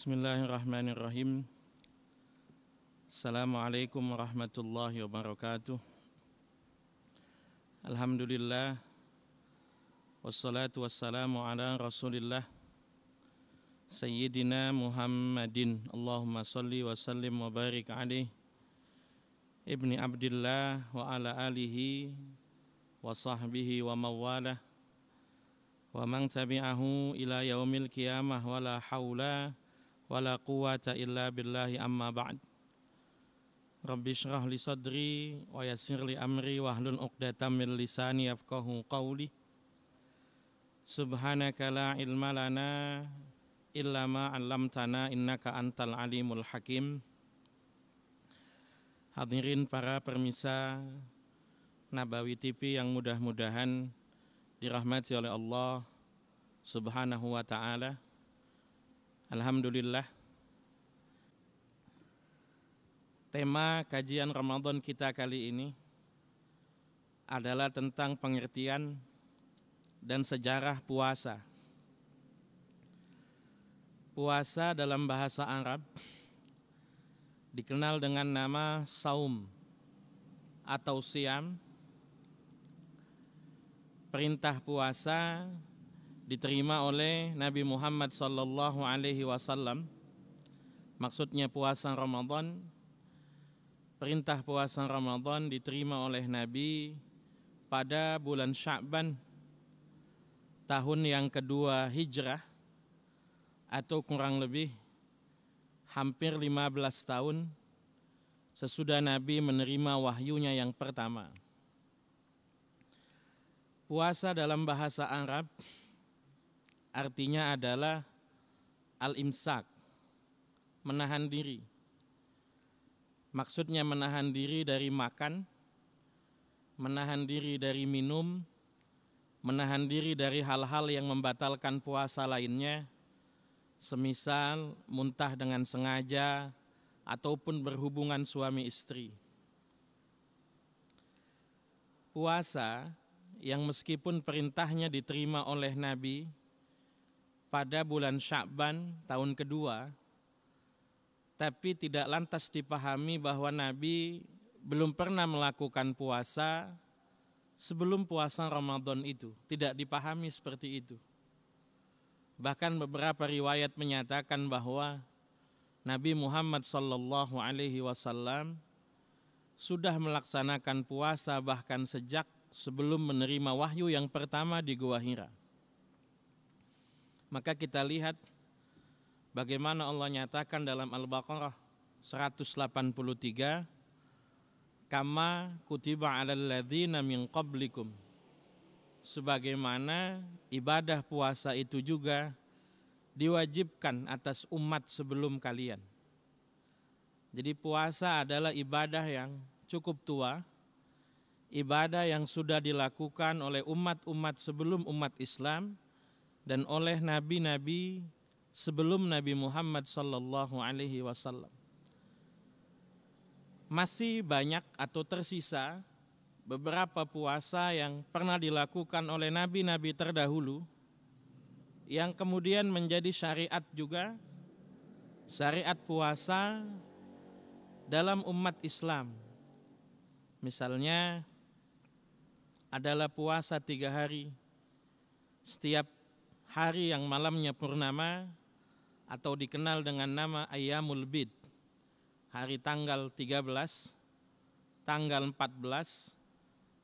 Bismillahirrahmanirrahim. Assalamualaikum warahmatullahi wabarakatuh. Alhamdulillah. Wassalatu wassalamu ala rasulillah Sayyidina Muhammadin. Allahumma salli wa sallim wa barik alaih Ibni Abdillah wa ala alihi wa sahbihi wa mawalah wa man tabi'ahu ila yaumil qiyamah wa la hawla wa la quwata illa billahi amma ba'd. Rabbi syrah li sadri wa yassir li amri wahlul uqdatam min lisani yafqahu qawli. Subhanaka la ilma lana illa ma 'allamtana innaka antal alimul hakim. Hadirin para permisa Nabawi TV yang mudah-mudahan dirahmati oleh Allah Subhanahu wa ta'ala. Alhamdulillah. Tema kajian Ramadan kita kali ini adalah tentang pengertian dan sejarah puasa. Puasa dalam bahasa Arab dikenal dengan nama saum atau siam. Perintah puasa diterima oleh Nabi Muhammad sallallahu alaihi wasallam. Maksudnya puasa Ramadan. Perintah puasa Ramadan diterima oleh Nabi pada bulan Sya'ban tahun yang kedua Hijrah, atau kurang lebih hampir 15 tahun sesudah Nabi menerima wahyunya yang pertama. Puasa dalam bahasa Arab artinya adalah al-imsak, menahan diri. Maksudnya menahan diri dari makan, menahan diri dari minum, menahan diri dari hal-hal yang membatalkan puasa lainnya, semisal muntah dengan sengaja ataupun berhubungan suami istri. Puasa yang meskipun perintahnya diterima oleh Nabi pada bulan Sya'ban tahun kedua, tapi tidak lantas dipahami bahwa Nabi belum pernah melakukan puasa sebelum puasa Ramadan itu. Tidak dipahami seperti itu. Bahkan beberapa riwayat menyatakan bahwa Nabi Muhammad sallallahu alaihi wasallam sudah melaksanakan puasa bahkan sejak sebelum menerima wahyu yang pertama di Gua Hira. Maka kita lihat bagaimana Allah nyatakan dalam Al-Baqarah 183, kama kutiba 'alal ladzina min qablikum. Sebagaimana ibadah puasa itu juga diwajibkan atas umat sebelum kalian. Jadi puasa adalah ibadah yang cukup tua, ibadah yang sudah dilakukan oleh umat-umat sebelum umat Islam dan oleh nabi-nabi sebelum Nabi Muhammad sallallahu alaihi wasallam. Masih banyak atau tersisa beberapa puasa yang pernah dilakukan oleh nabi-nabi terdahulu yang kemudian menjadi syariat juga, syariat puasa dalam umat Islam. Misalnya adalah puasa 3 hari, setiap hari yang malamnya purnama atau dikenal dengan nama Ayyamul Bid, hari tanggal 13, tanggal 14,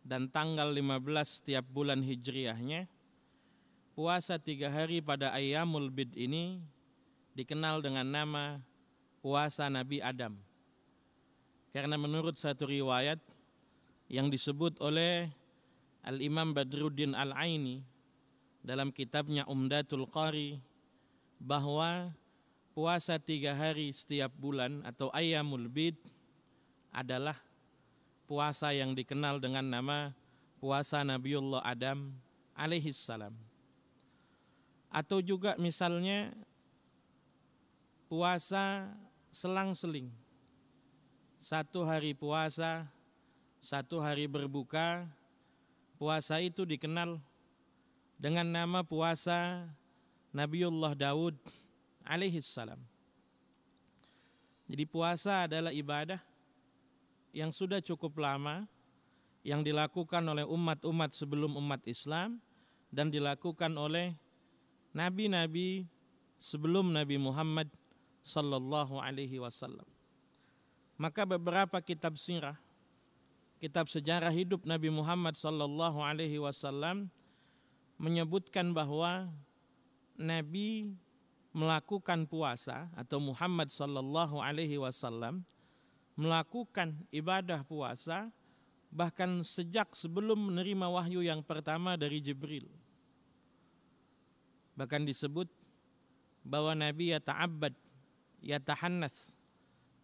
dan tanggal 15 setiap bulan hijriahnya. Puasa 3 hari pada Ayyamul Bid ini dikenal dengan nama puasa Nabi Adam. Karena menurut satu riwayat yang disebut oleh Al-Imam Badruddin Al-Aini dalam kitabnya Umdatul Qari, bahwa puasa 3 hari setiap bulan atau Ayyamul Bid adalah puasa yang dikenal dengan nama puasa Nabiullah Adam alaihissalam. Atau juga misalnya puasa selang-seling, 1 hari puasa, 1 hari berbuka. Puasa itu dikenal dengan nama puasa Nabiullah Daud alaihissalam. Jadi puasa adalah ibadah yang sudah cukup lama, yang dilakukan oleh umat-umat sebelum umat Islam dan dilakukan oleh nabi-nabi sebelum Nabi Muhammad sallallahu alaihi wasallam. Maka beberapa kitab sirah, kitab sejarah hidup Nabi Muhammad sallallahu alaihi wasallam menyebutkan bahwa Nabi melakukan puasa atau Muhammad sallallahu alaihi wasallam melakukan ibadah puasa bahkan sejak sebelum menerima wahyu yang pertama dari Jibril. Bahkan disebut bahwa Nabi yata'abbad, yatahannath,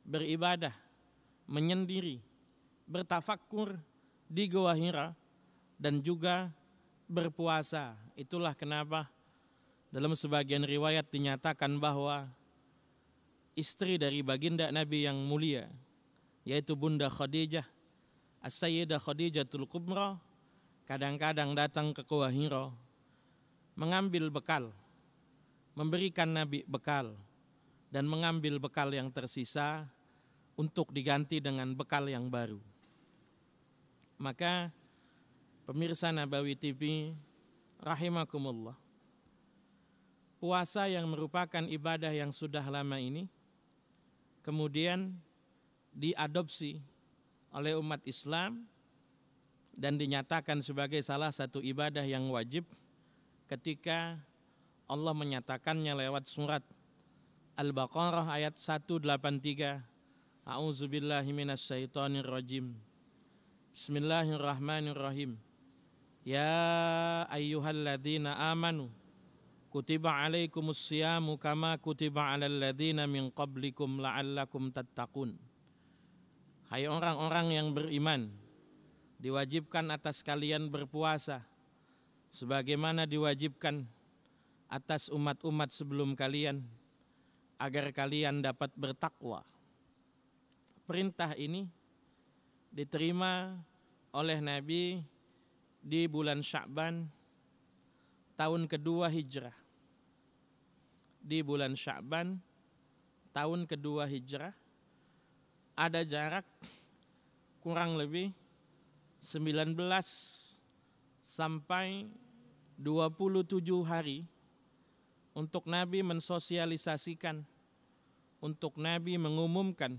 beribadah, menyendiri, bertafakkur di Gua Hira dan juga berpuasa. Itulah kenapa dalam sebagian riwayat dinyatakan bahwa istri dari baginda Nabi yang mulia, yaitu Bunda Khadijah, As-Sayyidah Khadijatul Kubra, kadang-kadang datang ke Gua Hira, mengambil bekal, memberikan Nabi bekal, dan mengambil bekal yang tersisa untuk diganti dengan bekal yang baru. Maka pemirsa Nabawi TV rahimakumullah, puasa yang merupakan ibadah yang sudah lama ini kemudian diadopsi oleh umat Islam dan dinyatakan sebagai salah satu ibadah yang wajib ketika Allah menyatakannya lewat surat Al-Baqarah ayat 183. A'udzubillahi minasyaitonirrajim. Bismillahirrahmanirrahim. Ya ayyuhalladzina amanu kutiba alaikumus siyamu kama kutiba alal ladzina min qablikum la'allakum tattaqun. Hai orang-orang yang beriman, diwajibkan atas kalian berpuasa sebagaimana diwajibkan atas umat-umat sebelum kalian agar kalian dapat bertakwa. Perintah ini diterima oleh Nabi di bulan Sya'ban tahun kedua Hijrah. Di bulan Sya'ban tahun kedua Hijrah ada jarak kurang lebih 19 sampai 27 hari untuk Nabi mensosialisasikan, untuk Nabi mengumumkan,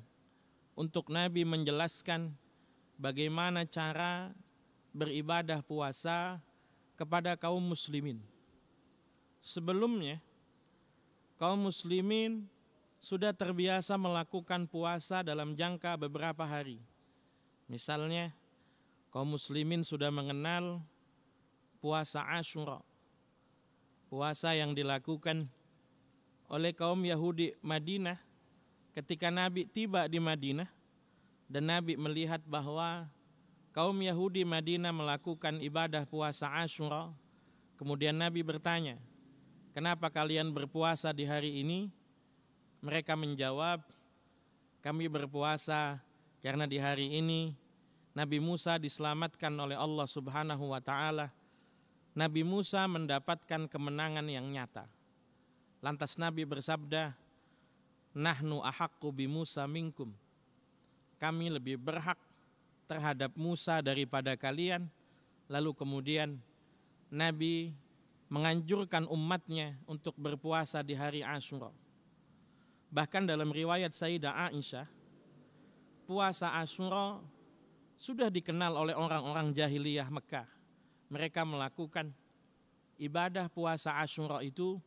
untuk Nabi menjelaskan bagaimana cara beribadah puasa kepada kaum muslimin. Sebelumnya, kaum muslimin sudah terbiasa melakukan puasa dalam jangka beberapa hari. Misalnya, kaum muslimin sudah mengenal puasa Asyura, puasa yang dilakukan oleh kaum Yahudi Madinah ketika Nabi tiba di Madinah dan Nabi melihat bahwa kaum Yahudi Madinah melakukan ibadah puasa Asyura. Kemudian Nabi bertanya, kenapa kalian berpuasa di hari ini? Mereka menjawab, kami berpuasa karena di hari ini Nabi Musa diselamatkan oleh Allah Subhanahu wa ta'ala. Nabi Musa mendapatkan kemenangan yang nyata. Lantas Nabi bersabda, nahnu ahaqqu bi Musa minkum. Kami lebih berhak terhadap Musa daripada kalian. Lalu kemudian Nabi menganjurkan umatnya untuk berpuasa di hari Asyura. Bahkan dalam riwayat Sayyidah Aisyah, puasa Asyura sudah dikenal oleh orang-orang jahiliyah Mekah. Mereka melakukan ibadah puasa Asyura itu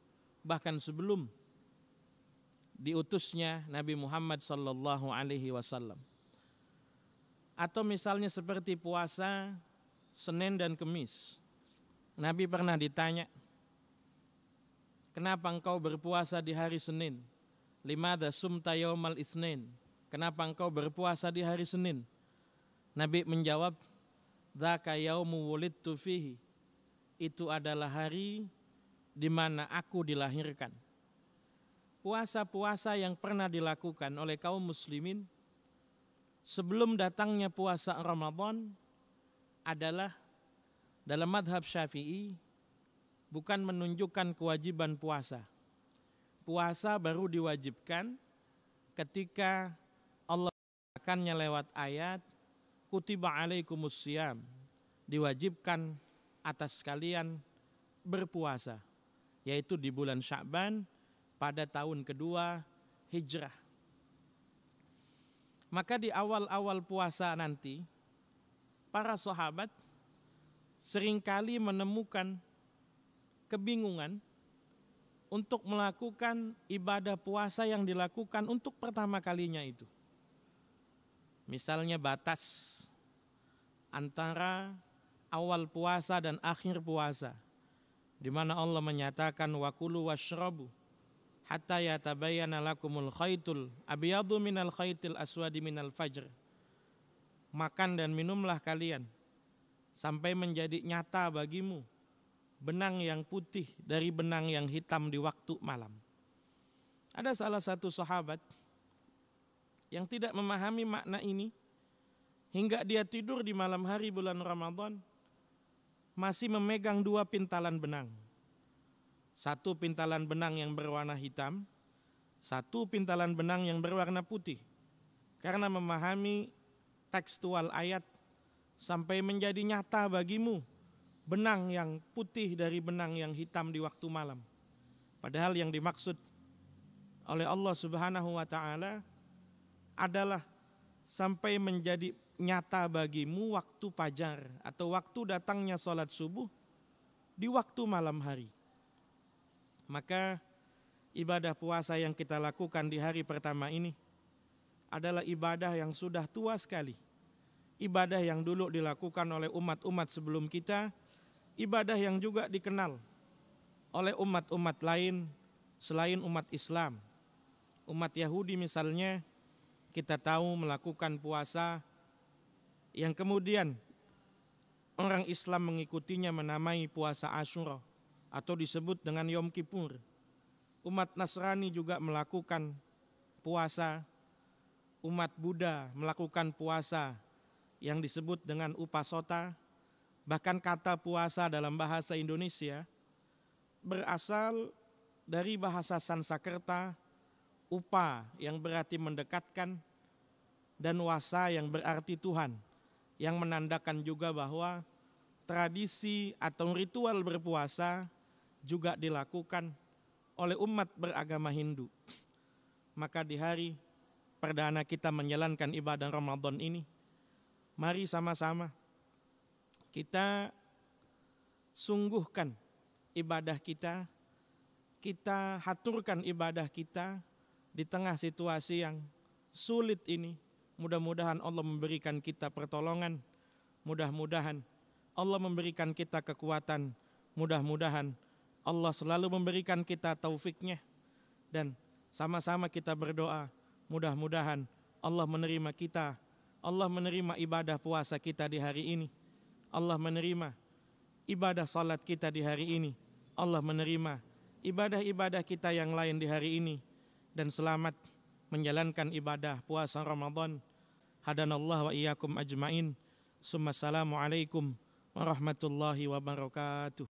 bahkan sebelum diutusnya Nabi Muhammad sallallahu alaihi wasallam. Atau misalnya seperti puasa Senin dan Kemis. Nabi pernah ditanya, kenapa engkau berpuasa di hari Senin? Limadha sumta yaumal itsnain? Kenapa engkau berpuasa di hari Senin? Nabi menjawab, dzaka yaumu wulidtu fihi. Itu adalah hari di mana aku dilahirkan. Puasa-puasa yang pernah dilakukan oleh kaum muslimin sebelum datangnya puasa Ramadan adalah dalam madhab Syafi'i bukan menunjukkan kewajiban puasa. Puasa baru diwajibkan ketika Allah mengatakannya lewat ayat kutiba alaikumusiyam, diwajibkan atas kalian berpuasa, yaitu di bulan Sya'ban pada tahun kedua Hijrah. Maka di awal-awal puasa nanti, para sahabat seringkali menemukan kebingungan untuk melakukan ibadah puasa yang dilakukan untuk pertama kalinya itu. Misalnya batas antara awal puasa dan akhir puasa, di mana Allah menyatakan wa kulu washrabu hatta yatabayyana lakumul khaitul abyadu minal khaitil aswadi minal fajr. Makan dan minumlah kalian sampai menjadi nyata bagimu benang yang putih dari benang yang hitam di waktu malam. Ada salah satu sahabat yang tidak memahami makna ini hingga dia tidur di malam hari bulan Ramadan masih memegang 2 pintalan benang. 1 pintalan benang yang berwarna hitam, 1 pintalan benang yang berwarna putih. Karena memahami tekstual ayat sampai menjadi nyata bagimu benang yang putih dari benang yang hitam di waktu malam. Padahal yang dimaksud oleh Allah Subhanahu wa taala adalah sampai menjadi nyata bagimu waktu fajar atau waktu datangnya salat subuh di waktu malam hari. Maka ibadah puasa yang kita lakukan di hari pertama ini adalah ibadah yang sudah tua sekali. Ibadah yang dulu dilakukan oleh umat-umat sebelum kita, ibadah yang juga dikenal oleh umat-umat lain selain umat Islam. Umat Yahudi misalnya, kita tahu melakukan puasa yang kemudian orang Islam mengikutinya menamai puasa Asyura atau disebut dengan Yom Kippur. Umat Nasrani juga melakukan puasa, umat Buddha melakukan puasa yang disebut dengan Upasota. Bahkan kata puasa dalam bahasa Indonesia berasal dari bahasa Sanskerta, upa yang berarti mendekatkan dan wasa yang berarti Tuhan, yang menandakan juga bahwa tradisi atau ritual berpuasa juga dilakukan oleh umat beragama Hindu. Maka di hari perdana kita menjalankan ibadah Ramadan ini, mari sama-sama kita sungguhkan ibadah kita, kita haturkan ibadah kita di tengah situasi yang sulit ini. Mudah-mudahan Allah memberikan kita pertolongan, mudah-mudahan Allah memberikan kita kekuatan, mudah-mudahan Allah selalu memberikan kita taufiknya, dan sama-sama kita berdoa, mudah-mudahan Allah menerima kita, Allah menerima ibadah puasa kita di hari ini, Allah menerima ibadah salat kita di hari ini, Allah menerima ibadah-ibadah kita yang lain di hari ini, dan selamat menjalankan ibadah puasa Ramadan. Hadanallah wa iyyakum ajmain. Assalamualaikum warahmatullahi wabarakatuh.